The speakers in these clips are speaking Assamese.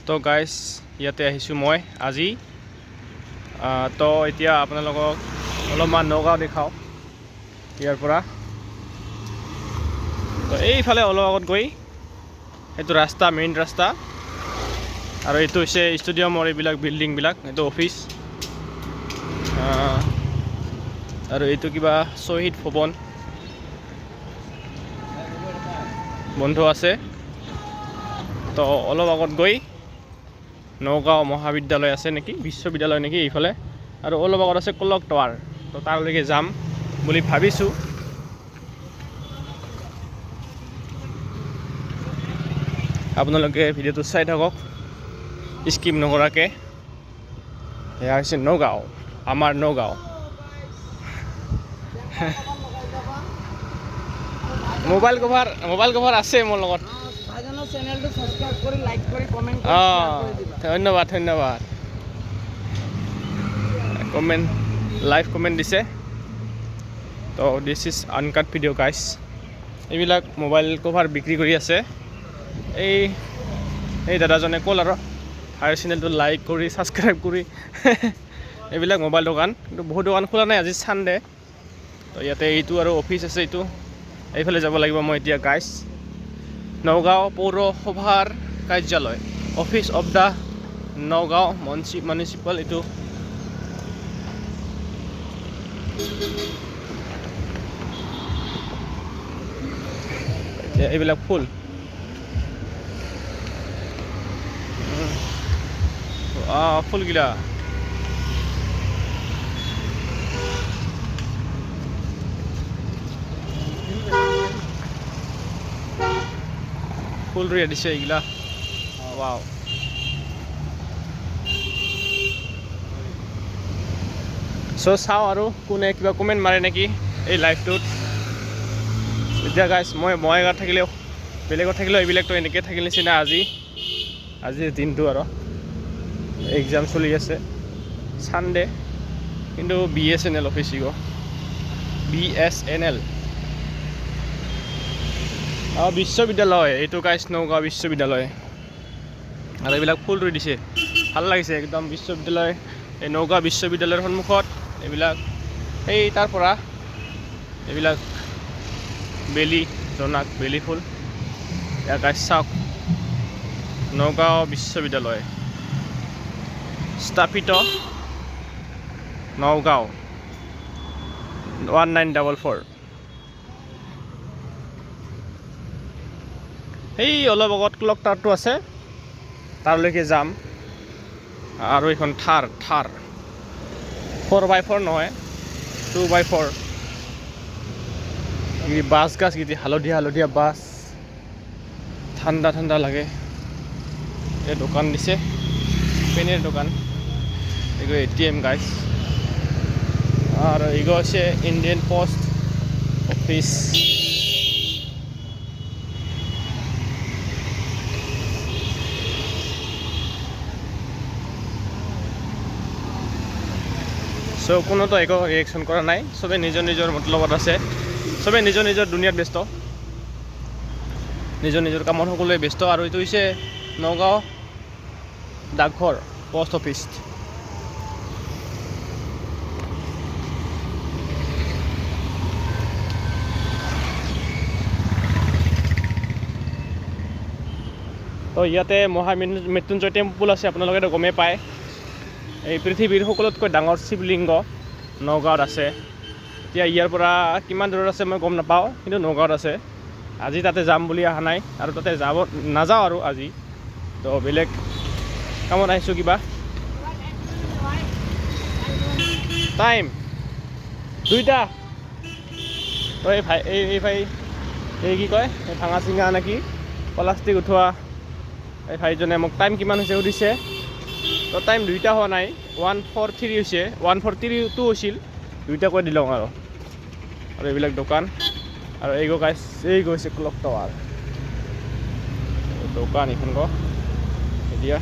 তো গাইজ ইয়াতে আহিছোঁ মই আজি তো এতিয়া আপোনালোকক অলপমান নগাঁও দেখাওঁ ইয়াৰ পৰা। তো এইফালে অলপ আগত গৈ এইটো ৰাস্তা মেইন ৰাস্তা আৰু এইটো হৈছে ষ্টেডিয়ামৰ এইবিলাক বিল্ডিংবিলাক, এইটো অফিচ আৰু এইটো কিবা শ্বহীদ ভৱন বন্ধ আছে। তো অলপ আগত গৈ নগাঁও মহাবিদ্যালয় আছে নেকি, বিশ্ববিদ্যালয় নেকি এইফালে, আৰু অলপ আগত আছে ক্লক টাৱাৰ। তো তালৈকে যাম বুলি ভাবিছোঁ। আপোনালোকে ভিডিঅ'টো চাই থাকক স্কিপ নকৰাকৈ। এয়া হৈছে নগাঁও, আমাৰ নগাঁও। মোবাইল কভাৰ আছে মোৰ লগত। ধন্যবাদ কমেণ্ট লাইভ কমেণ্ট দিছে। তো this is uncut video' guys. এইবিলাক মোবাইল কভাৰ বিক্ৰী কৰি আছে এই দাদাজনে ক'ল আৰু হায়াৰ চেনেলটো লাইক কৰি ছাবস্ক্ৰাইব কৰি এইবিলাক মোবাইল দোকান, কিন্তু বহুত দোকান খোলা নাই, আজি ছানডে। তো ইয়াতে এইটো আৰু অফিচ আছে, এইটো এইফালে যাব লাগিব মই এতিয়া গাইজ। নগাঁও পৌৰসভাৰ কাৰ্যালয়, office of the Nagaon municipal. এইটো এইবিলাক ফুল ফুলগিলা ফুল ৰুই দিছে এইগিলা। ৱাও, চাওঁ আৰু কোনে কিবা কমেণ্ট মাৰে নেকি এই লাইভটোত। এতিয়া গাইজ মই বঙাইগাঁৱত থাকিলেও বেলেগত থাকিলেও এইবিলাকতো এনেকৈ থাকিল নিচিনা। আজিৰ দিনটো আৰু এক্সাম চলি আছে, ছানডে, কিন্তু BSNL অফিচ BSNL বিশ্ববিদ্যালয় এইটো গাইজ, নগাঁও বিশ্ববিদ্যালয়। আৰু এইবিলাক ফুল ৰুই দিছে, ভাল লাগিছে একদম। বিশ্ববিদ্যালয়, এই নগাঁও বিশ্ববিদ্যালয়ৰ সন্মুখত এইবিলাক, এই তাৰ পৰা এইবিলাক বেলি ফুল। ইয়াৰ গাইজ চাওক, নগাঁও বিশ্ববিদ্যালয় স্থাপিত নগাঁও 1944। সেই অলপ আগত ক্লক টাৱাৰটো আছে, তাৰলৈকে যাম। আৰু এইখন থাৰ 4x4 নহয়, 2x4 বাছ গাছ গীতি হালধীয়া বাছ, ঠাণ্ডা লাগে। এই দোকান দিছে, পেনের দোকান, এগো ATM গাইজ। আর এগো হচ্ছে ইন্ডিয়ান পোস্ট অফিস। সো কোনোতো একো ৰিয়েকশ্যন কৰা নাই, চবে নিজৰ মতলবত আছে, চবে নিজৰ দুনিয়াত ব্যস্ত, নিজৰ কামত সকলোৱে ব্যস্ত। আৰু এইটো হৈছে নগাঁও ডাকঘৰ পোষ্ট অফিচ। তো ইয়াতে মৃত্যুঞ্জয় টেম্পুল আছে, আপোনালোকেতো গমেই পায়। এই পৃথিৱীৰ সকলোতকৈ ডাঙৰ শিৱলিংগ নগাঁৱত আছে। এতিয়া ইয়াৰ পৰা কিমান দূৰত আছে মই গম নাপাওঁ, কিন্তু নগাঁৱত আছে। আজি তাতে যাম বুলি অহা নাই, আৰু তাতে নাযাওঁ আৰু আজি। তো বেলেগ কামত আহিছোঁ কিবা। টাইম 2টা। তো এই ভাই এই কি কয়, এই ভাঙা চিঙা নেকি প্লাষ্টিক উঠোৱা এই ভাইজনে মোক টাইম কিমান হৈছে সুধিছে। তো টাইম 2টা হোৱা নাই, 1:43 হৈছে, 1:42 হৈছিল, 2টা কৈ দিলোঁ আৰু এইবিলাক দোকান। আৰু এই গাইজ, এই গৈছে ক্লক টাৱাৰ দোকান এইখন এতিয়া।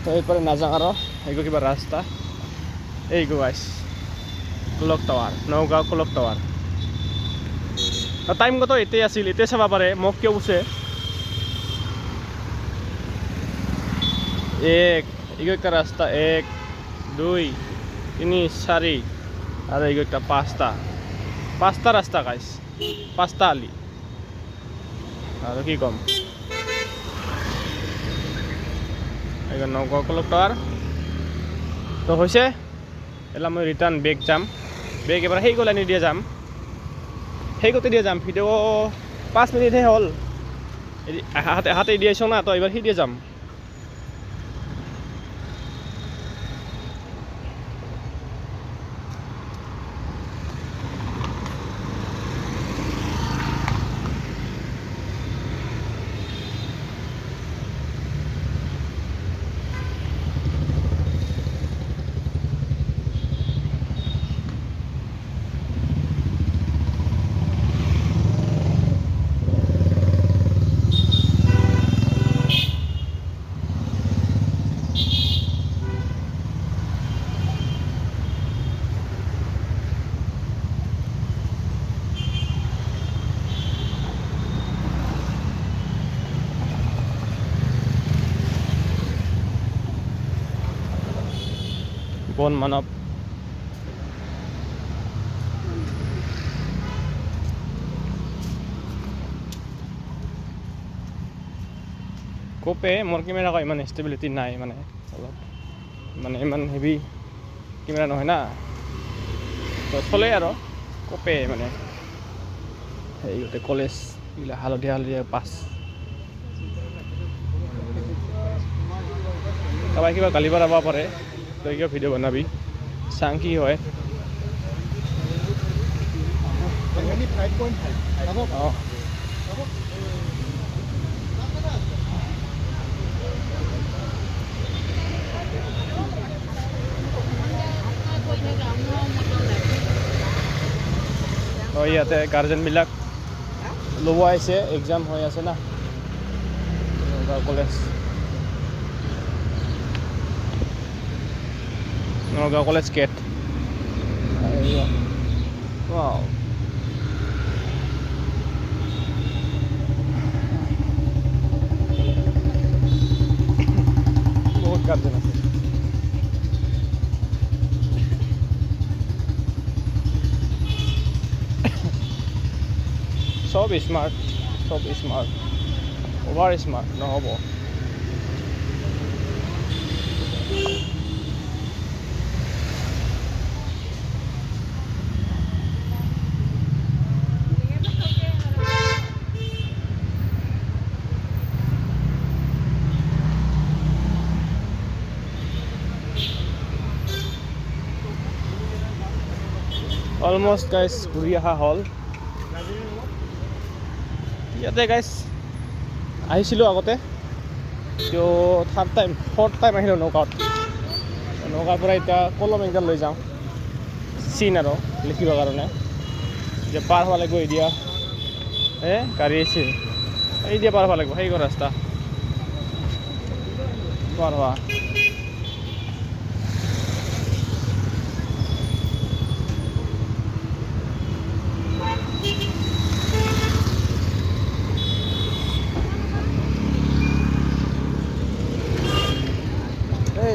তো এইপাৰে নাযাওঁ আৰু এইগো কিবা ৰাস্তা। এই guys clock tower, Nagaon clock tower. Time কত এতে আছিল, এতে চাব পাৰে, মোক কিয় কৈছে এক এইগো একটা রাস্তা 1 2 3 4 আর এইগো একটা পাঁচটা রাস্তা গাইস 5টা আলি আর কি কম এইগো নগাঁও ক্লক টাৱাৰ তো হৈছে এলা মই ৰিটাৰ্ণ বেক যাম বেক এবাৰ সেই গ'লে নিদিয়ে যাম সেই গতে দিয়ে যাম ভিডিঅ' 5 মিনিটহে হ'ল হাতে দিয়ে আছো না তো এবাৰ সেই দিয়ে যাম বন মানৱ কোপে মোৰ কেমেৰা আকৌ ইমান ষ্টেবিলিটি নাই মানে অলপ মানে ইমান হেভি কেমেৰা নহয় না তো চলে আৰু কোপে মানে এই গোটেই কলেজ এইবিলাক হালধীয়া পাছ কাৰোবাৰ কিবা গালি পাৰাব পাৰে তই কিয় ভিডিঅ' বনাবি চাং কি হয় অঁ ইয়াতে গাৰ্জেনবিলাক ল'ব আহিছে এক্সাম হৈ আছে না college Nagaon college gate wow বহুত গাৰ্জেন আছে সব স্মাৰ্ট অভাৰ স্মাৰ্ট নহ'ব অলমষ্ট গাইজ ঘূৰি অহা হ'ল ইয়াতে গাইজ আহিছিলোঁ আগতে তো ফৰ্থ টাইম আহিলোঁ নগাঁৱৰ পৰা এতিয়া কলম একডাল লৈ যাওঁ চিন আৰু লিখিবৰ কাৰণে যে পাৰ হ'ব লাগিব এতিয়া গাড়ী আহিছে এই দিয়ে পাৰ হ'ব লাগিব সেই ৰাস্তা পাৰ হোৱা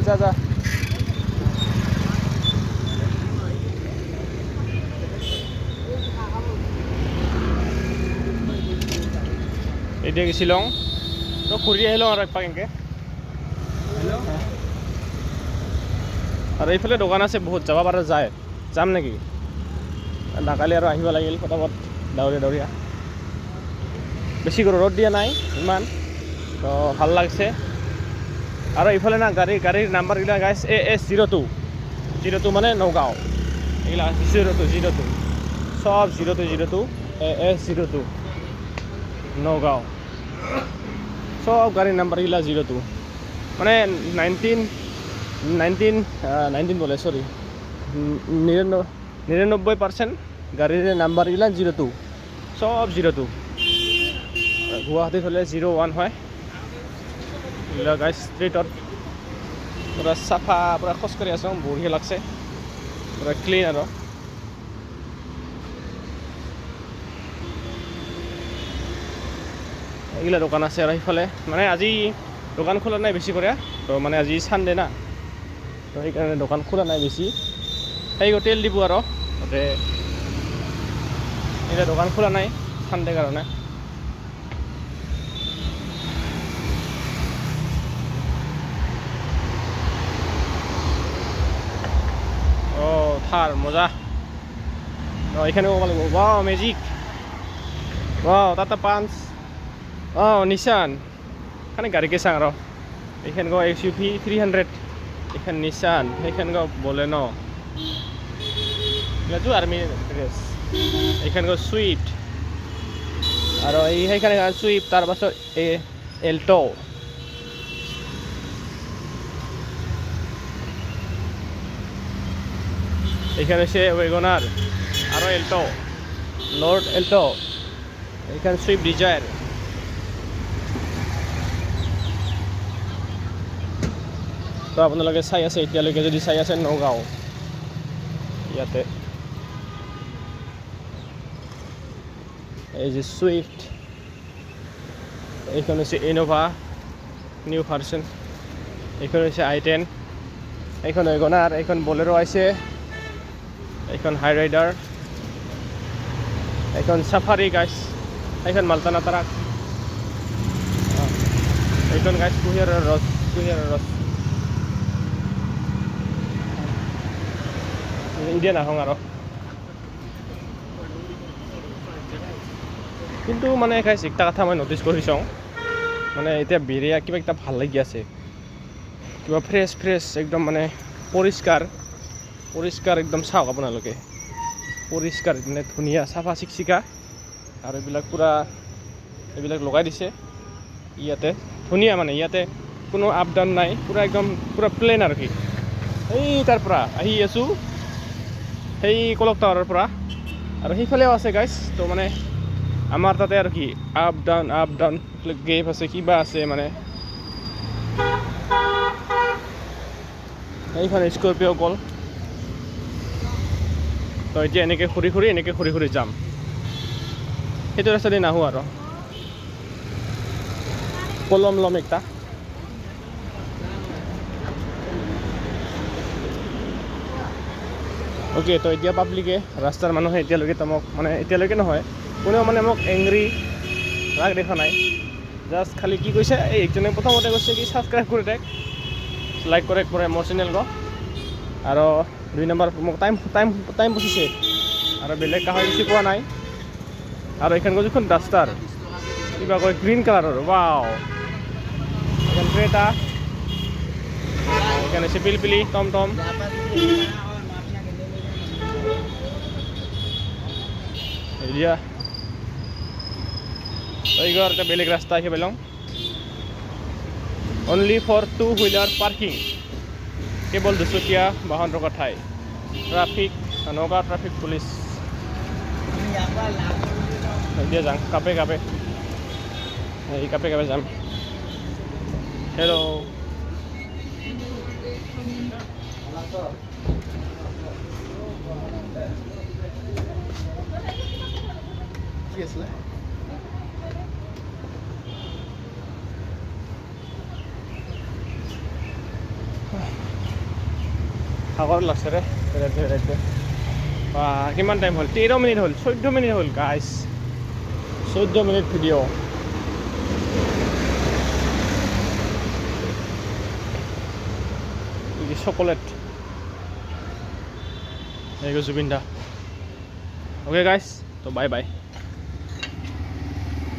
যা এতিয়া কি শ্বিলং তো ঘূৰি আহিলোঁ আৰু একপাক এনেকৈ আৰু এইফালে দোকান আছে বহুত যাব পৰা যায় যাম নেকি নাকালি আৰু আহিব লাগিল ফটাফট ডাৱৰীয়া বেছি ৰ'দ দিয়া নাই ইমান তো ভাল লাগিছে আৰু এইফালে না গাড়ীৰ নাম্বাৰবিলাক গাইছ AS02 মানে নগাঁও এইবিলাক 02 সব 02 AS02 নগাঁও সব গাড়ীৰ নাম্বাৰবিলাক 02 মানে 19 বলে সৰি 99% গাড়ীৰ নাম্বাৰবিলাক 02 সব 02 গুৱাহাটীত হ'লে 01 হয় গাইজ ষ্ট্ৰীটত পুৰা চাফা পুৰা খোজকাঢ়ি আছোঁ বঢ়িয়া লাগছে পুৰা ক্লিন আৰু এইগিলা দোকান আছে আৰু সেইফালে মানে আজি দোকান খোলা নাই বেছি কৰে তো মানে আজি সানডে না তো সেইকাৰণে দোকান খোলা নাই বেছি সেই তেল দিব আৰু তাতে এতিয়া দোকান খোলা নাই সানডে কাৰণে থাৰ মজা এখানে ক'ব লাগিব ৱাও মেজিক ৱাও টাটা পাঞ্চ নিছান খানে গাড়ীকে চাং আৰু এইখান গো XUV 300 এইখান নিছান সেইখান গো বলেন' এগুলো আর্মি ড্রেস এইখান গো সুইফট আৰু এই সেইখানে সুইফট তাৰ পাছত এল্টো এইখানে হচ্ছে ওয়েগনাৰ আৰু এল্টো লর্ড এল্টো এইখানে সুইফট ডিজায়ার তো আপোনালোকে চাই আছে এতিয়ালৈকে যদি চাই আছে নগাঁও ইয়াতে এই যে সুইফট এইখন হৈছে ইনোভা নিউ ভার্সন এইখন হৈছে i10 এইখন ওয়েগনার এইখন বলেৰো আছে এইখন হাই ৰাইডাৰ এইখন সাফাৰি গাইস এইখন মালটানা ট্ৰাক এইখন গাইস কুঁহিয়াৰৰ ৰস ইণ্ডিয়ান আহোঁ আৰু কিন্তু মানে গাইস একটা কথা মই নটিচ কৰি চাওঁ মানে এতিয়া বিৰিয়া কিবা একটা ভাল লাগি আছে কিবা ফ্ৰেছ একদম মানে পৰিষ্কাৰ একদম চাওক আপোনালোকে পৰিষ্কাৰ মানে ধুনীয়া চাফা চিকচিকা আৰু এইবিলাক লগাই দিছে ইয়াতে ধুনীয়া মানে ইয়াতে কোনো আপ ডাউন নাই একদম প্লেন আৰু কি এই তাৰ পৰা আহি আছোঁ সেই কলক টাৱাৰৰ পৰা আৰু সেইফালেও আছে গাইছ তো মানে আমাৰ তাতে আৰু কি আপ ডাউন গেপ আছে কিবা আছে মানে এইখন স্কৰপিঅ' গ'ল তো এতিয়া এনেকৈ ঘূৰি যাম সেইটো ৰাস্তাতে নাহোঁ আৰু কলম ল'ম একটা অ'কে তো এতিয়া পাব্লিকে ৰাস্তাৰ মানুহে এতিয়ালৈকে মোক মানে এতিয়ালৈকে নহয় কোনেও মানে মোক এংগ্ৰি ৰাগ দেখা নাই জাষ্ট খালি কি কৈছে এই একজনে প্ৰথমতে কৈছে কি ছাবস্ক্ৰাইব কৰি দেখ লাইক কৰে মোৰ চেনেল গো আৰু 2 নম্বৰ মোক টাইম পুছিছে আৰু বেলেগ কাহাই বেছি পোৱা নাই আৰু এইখন যিখন ডাষ্টাৰ কিবা কয় গ্ৰীণ কালাৰৰ ৱাও এখন ক্ৰেটা এখানে আছে পিলপিলি টমটম এৰিয়া এইগৰ এটা বেলেগ ৰাস্তা আহি পেলাম অনলি ফৰ 2 হুইলাৰ পাৰ্কিং কেৱল দুচকীয়া বাহন ৰখা ঠাই নগাঁও ট্ৰাফিক পুলিচ এতিয়া যাম কাপে যাম হেল্ল' কি আছিলে ভাগৰ লাগছে ৰে বেৰাইতে কিমান টাইম হ'ল 13 মিনিট হ'ল 14 মিনিট হ'ল গাইছ 14 মিনিট ভিডিঅ' চকলেট এই জুবিন দা অ'কে গাইছ তো বাই